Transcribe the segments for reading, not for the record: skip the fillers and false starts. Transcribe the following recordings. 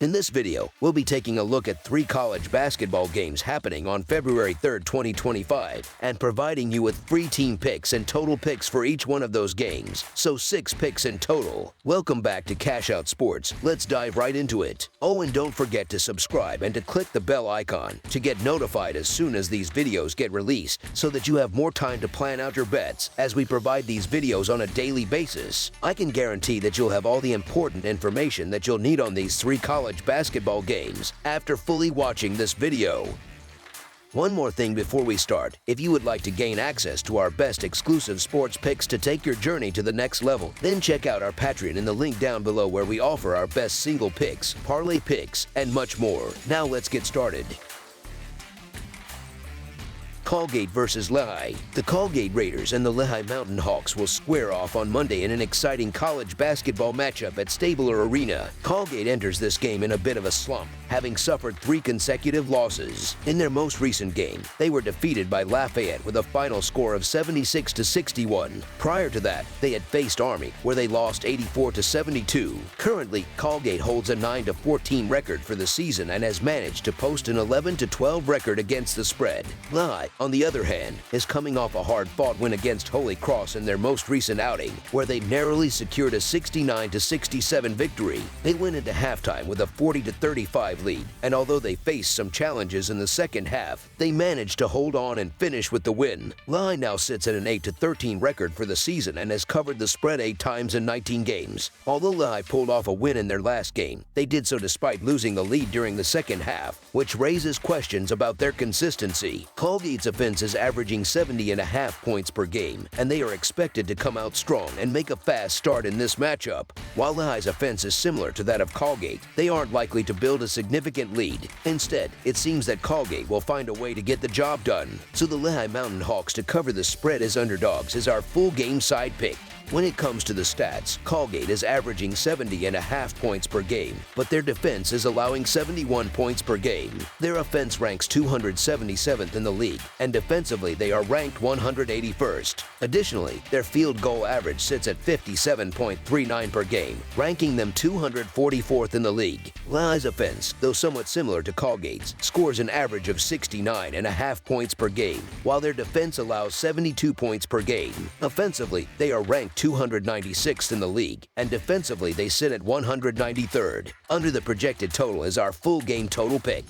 In this video, we'll be taking a look at 3 college basketball games happening on February 3rd, 2025, and providing you with free team picks and total picks for each one of those games, so 6 picks in total. Welcome back to Cash Out Sports. Let's dive right into it. Oh, and don't forget to subscribe and to click the bell icon to get notified as soon as these videos get released, so that you have more time to plan out your bets as we provide these videos on a daily basis. I can guarantee that you'll have all the important information that you'll need on these 3 college basketball games after fully watching this video. One more thing before we start. If you would like to gain access to our best exclusive sports picks to take your journey to the next level, then check out our Patreon in the link down below, where we offer our best single picks, parlay picks, and much more. Now let's get started. Colgate versus Lehigh. The Colgate Raiders and the Lehigh Mountain Hawks will square off on Monday in an exciting college basketball matchup at Stabler Arena. Colgate enters this game in a bit of a slump, having suffered 3 consecutive losses. In their most recent game, they were defeated by Lafayette with a final score of 76-61. Prior to that, they had faced Army, where they lost 84-72. Currently, Colgate holds a 9-14 record for the season and has managed to post an 11-12 record against the spread. Lehigh, on the other hand, is coming off a hard-fought win against Holy Cross in their most recent outing, where they narrowly secured a 69-67 victory. They went into halftime with a 40-35 lead, and although they faced some challenges in the second half, they managed to hold on and finish with the win. Lehigh now sits at an 8-13 record for the season and has covered the spread 8 times in 19 games. Although Lehigh pulled off a win in their last game, they did so despite losing the lead during the second half, which raises questions about their consistency. Colgate's offense is averaging 70.5 points per game, and they are expected to come out strong and make a fast start in this matchup. While Lehigh's offense is similar to that of Colgate, they aren't likely to build a significant lead. Instead, it seems that Colgate will find a way to get the job done. So the Lehigh Mountain Hawks to cover the spread as underdogs is our full game side pick. When it comes to the stats, Colgate is averaging 70.5 points per game, but their defense is allowing 71 points per game. Their offense ranks 277th in the league, and defensively they are ranked 181st. Additionally, their field goal average sits at 57.39 per game, ranking them 244th in the league. Lehigh's offense, though somewhat similar to Colgate's, scores an average of 69.5 points per game, while their defense allows 72 points per game. Offensively, they are ranked 296th in the league, and defensively they sit at 193rd. Under the projected total is our full game total pick.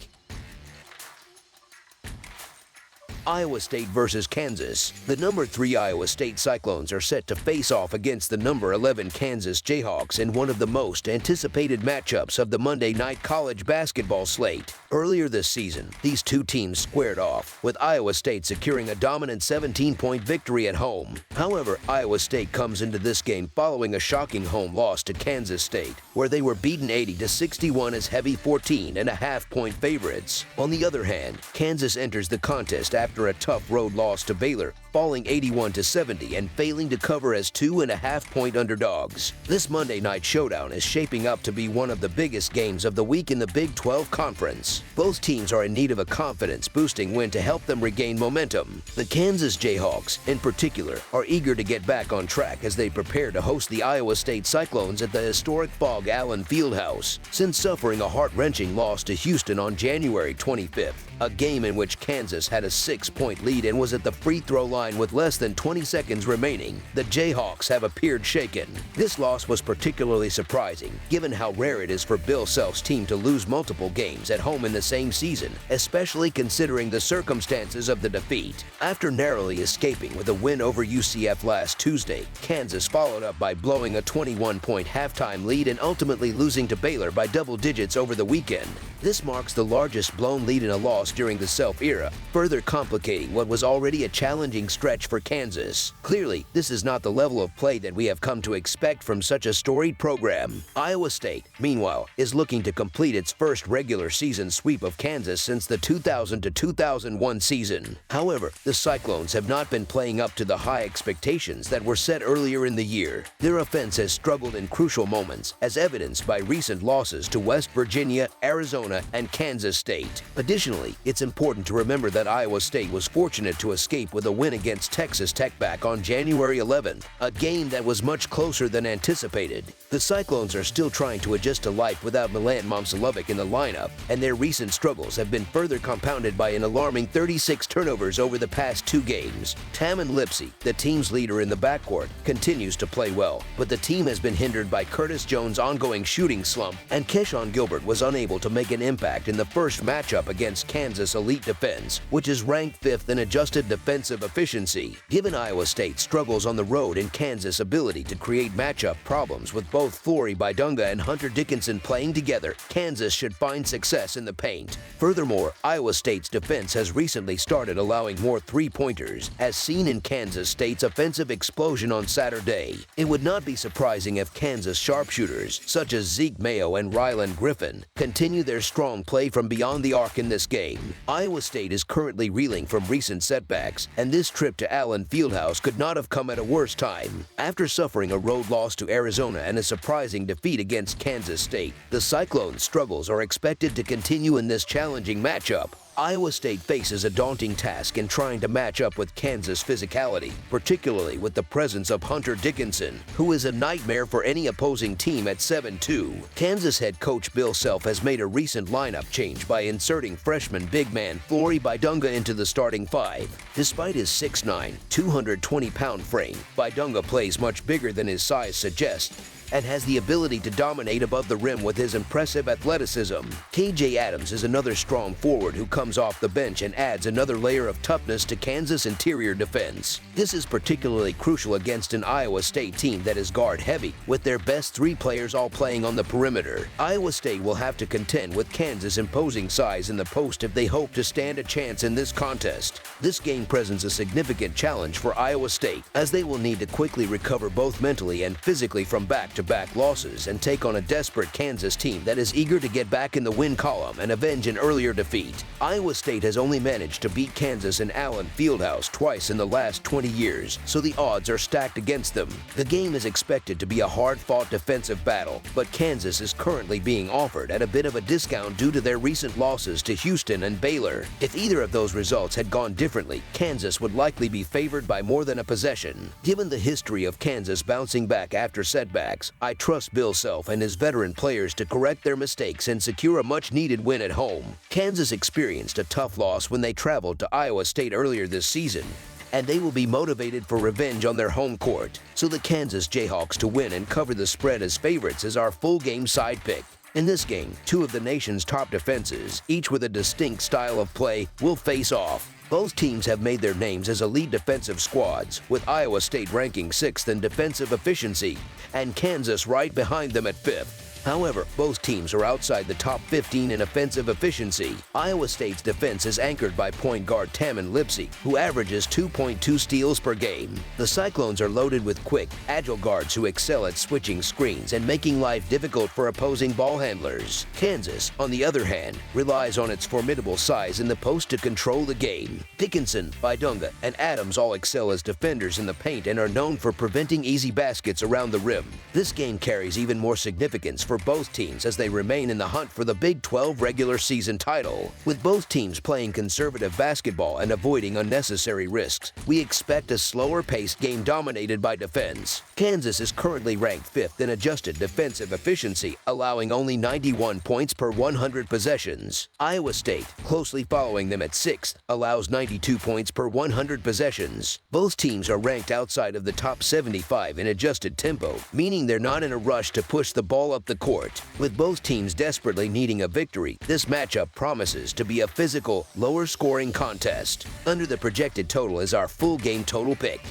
Iowa State versus Kansas. The number 3 Iowa State Cyclones are set to face off against the number 11 Kansas Jayhawks in one of the most anticipated matchups of the Monday night college basketball slate. Earlier this season, these 2 teams squared off, with Iowa State securing a dominant 17-point victory at home. However, Iowa State comes into this game following a shocking home loss to Kansas State, where they were beaten 80-61 as heavy 14.5-point favorites. On the other hand, Kansas enters the contest after a tough road loss to Baylor, falling 81-70 and failing to cover as 2.5-point underdogs. This Monday night showdown is shaping up to be one of the biggest games of the week in the Big 12 Conference. Both teams are in need of a confidence-boosting win to help them regain momentum. The Kansas Jayhawks, in particular, are eager to get back on track as they prepare to host the Iowa State Cyclones at the historic Phog Allen Fieldhouse. Since suffering a heart-wrenching loss to Houston on January 25th, a game in which Kansas had a 6-point lead and was at the free throw line with less than 20 seconds remaining, the Jayhawks have appeared shaken. This loss was particularly surprising, given how rare it is for Bill Self's team to lose multiple games at home in the same season, especially considering the circumstances of the defeat. After narrowly escaping with a win over UCF last Tuesday, Kansas followed up by blowing a 21-point halftime lead and ultimately losing to Baylor by double digits over the weekend. This marks the largest blown lead in a loss during the Self era, further complicating what was already a challenging stretch for Kansas. Clearly, this is not the level of play that we have come to expect from such a storied program. Iowa State, meanwhile, is looking to complete its first regular season sweep of Kansas since the 2000-2001 season. However, the Cyclones have not been playing up to the high expectations that were set earlier in the year. Their offense has struggled in crucial moments, as evidenced by recent losses to West Virginia, Arizona, Arizona, and Kansas State. Additionally, it's important to remember that Iowa State was fortunate to escape with a win against Texas Tech back on January 11th, a game that was much closer than anticipated. The Cyclones are still trying to adjust to life without Milan Momcilovic in the lineup, and their recent struggles have been further compounded by an alarming 36 turnovers over the past 2 games. Tamin Lipsey, the team's leader in the backcourt, continues to play well, but the team has been hindered by Curtis Jones' ongoing shooting slump, and Keshawn Gilbert was unable to make an impact in the first matchup against Kansas elite defense, which is ranked 5th in adjusted defensive efficiency. Given Iowa State struggles on the road and Kansas' ability to create matchup problems with both Flory Bidunga and Hunter Dickinson playing together, Kansas should find success in the paint. Furthermore, Iowa State's defense has recently started allowing more three-pointers, as seen in Kansas State's offensive explosion on Saturday. It would not be surprising if Kansas sharpshooters, such as Zeke Mayo and Rylan Griffin, continue their strong play from beyond the arc in this game. Iowa State is currently reeling from recent setbacks, and this trip to Allen Fieldhouse could not have come at a worse time. After suffering a road loss to Arizona and a surprising defeat against Kansas State, the Cyclones' struggles are expected to continue in this challenging matchup. Iowa State faces a daunting task in trying to match up with Kansas' physicality, particularly with the presence of Hunter Dickinson, who is a nightmare for any opposing team at 7'2". Kansas head coach Bill Self has made a recent lineup change by inserting freshman big man Flory Bidunga into the starting 5. Despite his 6'9", 220-pound frame, Bidunga plays much bigger than his size suggests and has the ability to dominate above the rim with his impressive athleticism. KJ Adams is another strong forward who comes off the bench and adds another layer of toughness to Kansas' interior defense. This is particularly crucial against an Iowa State team that is guard-heavy, with their best 3 players all playing on the perimeter. Iowa State will have to contend with Kansas' imposing size in the post if they hope to stand a chance in this contest. This game presents a significant challenge for Iowa State, as they will need to quickly recover both mentally and physically from back-to-back losses and take on a desperate Kansas team that is eager to get back in the win column and avenge an earlier defeat. Iowa State has only managed to beat Kansas in Allen Fieldhouse twice in the last 20 years, so the odds are stacked against them. The game is expected to be a hard-fought defensive battle, but Kansas is currently being offered at a bit of a discount due to their recent losses to Houston and Baylor. If either of those results had gone differently, Kansas would likely be favored by more than a possession. Given the history of Kansas bouncing back after setbacks, I trust Bill Self and his veteran players to correct their mistakes and secure a much-needed win at home. Kansas experienced a tough loss when they traveled to Iowa State earlier this season, and they will be motivated for revenge on their home court. So the Kansas Jayhawks to win and cover the spread as favorites is our full-game side pick. In this game, 2 of the nation's top defenses, each with a distinct style of play, will face off. Both teams have made their names as elite defensive squads, with Iowa State ranking 6th in defensive efficiency and Kansas right behind them at 5th. However, both teams are outside the top 15 in offensive efficiency. Iowa State's defense is anchored by point guard Tamin Lipsey, who averages 2.2 steals per game. The Cyclones are loaded with quick, agile guards who excel at switching screens and making life difficult for opposing ball handlers. Kansas, on the other hand, relies on its formidable size in the post to control the game. Dickinson, Bidunga, and Adams all excel as defenders in the paint and are known for preventing easy baskets around the rim. This game carries even more significance for both teams as they remain in the hunt for the Big 12 regular season title. With both teams playing conservative basketball and avoiding unnecessary risks, we expect a slower-paced game dominated by defense. Kansas is currently ranked 5th in adjusted defensive efficiency, allowing only 91 points per 100 possessions. Iowa State, closely following them at 6th, allows 92 points per 100 possessions. Both teams are ranked outside of the top 75 in adjusted tempo, meaning they're not in a rush to push the ball up the court. With both teams desperately needing a victory, this matchup promises to be a physical, lower-scoring contest. Under the projected total is our full game total pick.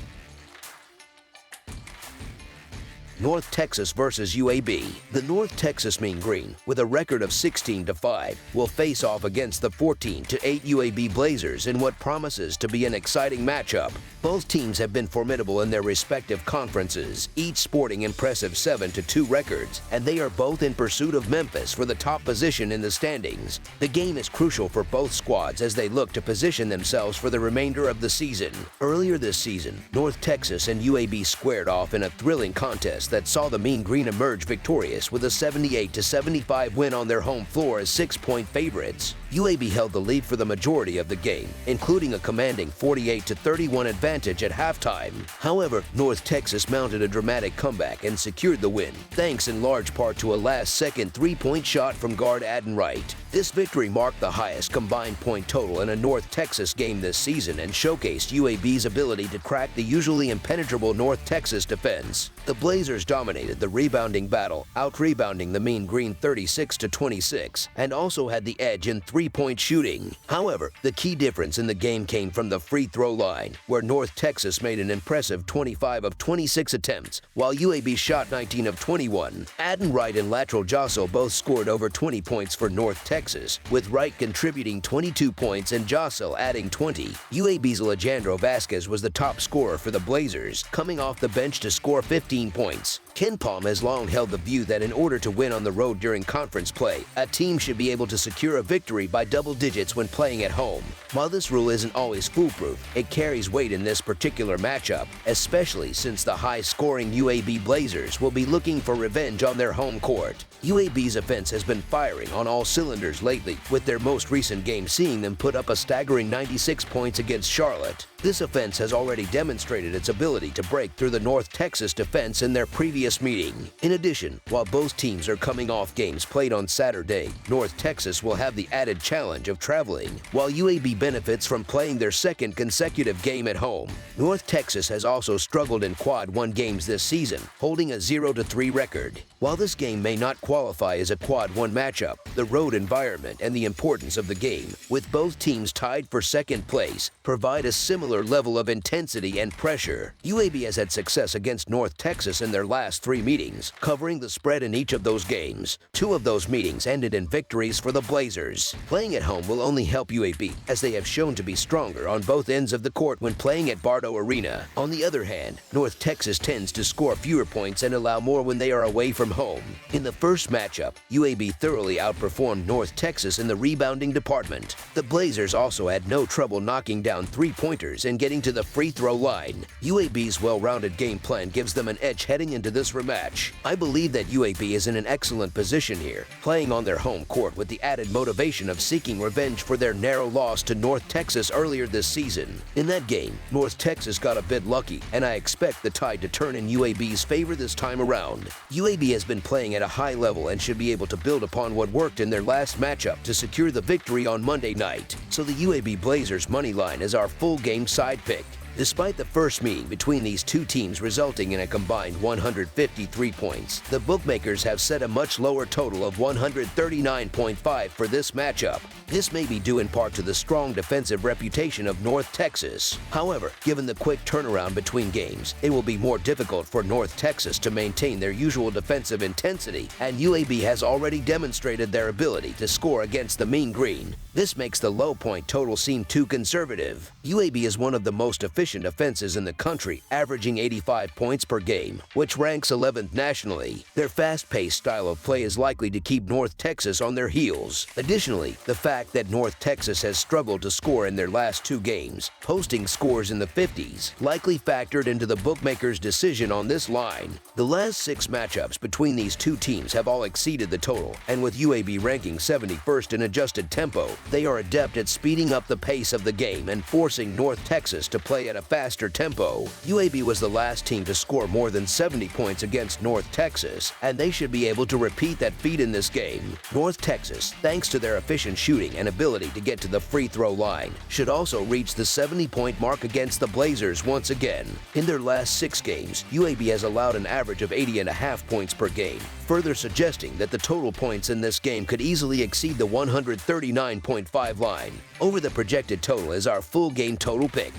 North Texas versus UAB. The North Texas Mean Green, with a record of 16-5, will face off against the 14-8 UAB Blazers in what promises to be an exciting matchup. Both teams have been formidable in their respective conferences, each sporting impressive 7-2 records, and they are both in pursuit of Memphis for the top position in the standings. The game is crucial for both squads as they look to position themselves for the remainder of the season. Earlier this season, North Texas and UAB squared off in a thrilling contest that saw the Mean Green emerge victorious with a 78-75 win on their home floor as 6-point favorites. UAB held the lead for the majority of the game, including a commanding 48-31 advantage at halftime. However, North Texas mounted a dramatic comeback and secured the win, thanks in large part to a last-second three-point shot from guard Adden Wright. This victory marked the highest combined point total in a North Texas game this season and showcased UAB's ability to crack the usually impenetrable North Texas defense. The Blazers dominated the rebounding battle, out-rebounding the Mean Green 36-26, and also had the edge in three-point shooting. However, the key difference in the game came from the free throw line, where North Texas made an impressive 25 of 26 attempts, while UAB shot 19 of 21. Adden Wright and Latrell Jossel both scored over 20 points for North Texas, with Wright contributing 22 points and Jossel adding 20. UAB's Alejandro Vasquez was the top scorer for the Blazers, coming off the bench to score 15 points. Ken Palm has long held the view that in order to win on the road during conference play, a team should be able to secure a victory by double digits when playing at home. While this rule isn't always foolproof, it carries weight in this particular matchup, especially since the high-scoring UAB Blazers will be looking for revenge on their home court. UAB's offense has been firing on all cylinders lately, with their most recent game seeing them put up a staggering 96 points against Charlotte. This offense has already demonstrated its ability to break through the North Texas defense in their previous meeting. In addition, while both teams are coming off games played on Saturday, North Texas will have the added challenge of traveling, while UAB benefits from playing their second consecutive game at home. North Texas has also struggled in Quad 1 games this season, holding a 0-3 record. While this game may not qualify as a Quad 1 matchup, the road environment and the importance of the game, with both teams tied for second place, provide a similar level of intensity and pressure. UAB has had success against North Texas in their last 3 meetings, covering the spread in each of those games. 2 of those meetings ended in victories for the Blazers. Playing at home will only help UAB, as they have shown to be stronger on both ends of the court when playing at Bartow Arena. On the other hand, North Texas tends to score fewer points and allow more when they are away from home. In the first matchup, UAB thoroughly outperformed North Texas in the rebounding department. The Blazers also had no trouble knocking down three-pointers and getting to the free throw line. UAB's well-rounded game plan gives them an edge heading into this rematch. I believe that UAB is in an excellent position here, playing on their home court with the added motivation of seeking revenge for their narrow loss to North Texas earlier this season. In that game, North Texas got a bit lucky, and I expect the tide to turn in UAB's favor this time around. UAB has been playing at a high level and should be able to build upon what worked in their last matchup to secure the victory on Monday night. So the UAB Blazers money line is our full game side pick. Despite the first meeting between these two teams resulting in a combined 153 points, the bookmakers have set a much lower total of 139.5 for this matchup. This may be due in part to the strong defensive reputation of North Texas. However, given the quick turnaround between games, it will be more difficult for North Texas to maintain their usual defensive intensity, and UAB has already demonstrated their ability to score against the Mean Green. This makes the low point total seem too conservative. UAB is one of the most efficient offenses in the country, averaging 85 points per game, which ranks 11th nationally. Their fast-paced style of play is likely to keep North Texas on their heels. Additionally, the fact that North Texas has struggled to score in their last 2 games, posting scores in the 50s, likely factored into the bookmakers' decision on this line. The last 6 matchups between these two teams have all exceeded the total, and with UAB ranking 71st in adjusted tempo, they are adept at speeding up the pace of the game and forcing North Texas to play at a faster tempo. UAB was the last team to score more than 70 points against North Texas, and they should be able to repeat that feat in this game. North Texas, thanks to their efficient shooting and ability to get to the free throw line, should also reach the 70-point mark against the Blazers once again. In their last 6 games, UAB has allowed an average of 80.5 points per game, further suggesting that the total points in this game could easily exceed the 139.5 line. Over the projected total is our full game total pick.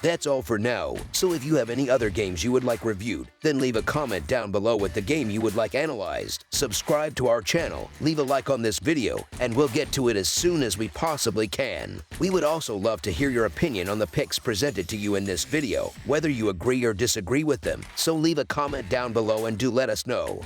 That's all for now, so if you have any other games you would like reviewed, then leave a comment down below with the game you would like analyzed. Subscribe to our channel, leave a like on this video, and we'll get to it as soon as we possibly can. We would also love to hear your opinion on the picks presented to you in this video, whether you agree or disagree with them, so leave a comment down below and do let us know.